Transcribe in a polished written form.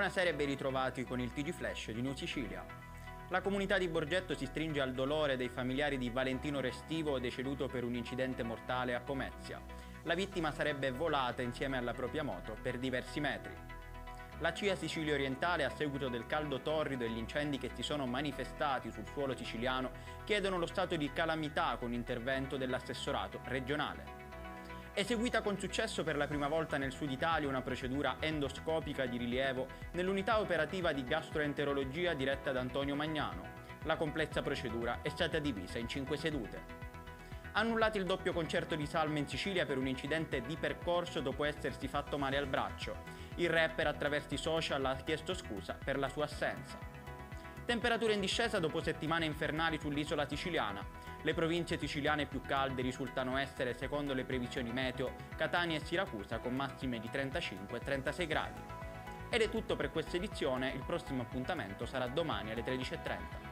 Buonasera e ben ritrovati con il TG Flash di New Sicilia. La comunità di Borgetto si stringe al dolore dei familiari di Valentino Restivo, deceduto per un incidente mortale a Pomezia. La vittima sarebbe volata insieme alla propria moto per diversi metri. La CIA Sicilia Orientale, a seguito del caldo torrido e gli incendi che si sono manifestati sul suolo siciliano, chiedono lo stato di calamità con intervento dell'assessorato regionale. Eseguita con successo per la prima volta nel Sud Italia una procedura endoscopica di rilievo nell'unità operativa di gastroenterologia diretta da Antonio Magnano. La complessa procedura è stata divisa in 5 sedute. Annullati il doppio concerto di salme in Sicilia per un incidente di percorso dopo essersi fatto male al braccio. Il rapper attraverso i social ha chiesto scusa per la sua assenza. Temperature in discesa dopo settimane infernali sull'isola siciliana. Le province siciliane più calde risultano essere, secondo le previsioni meteo, Catania e Siracusa con massime di 35 e 36 gradi. Ed è tutto per questa edizione, il prossimo appuntamento sarà domani alle 13:30.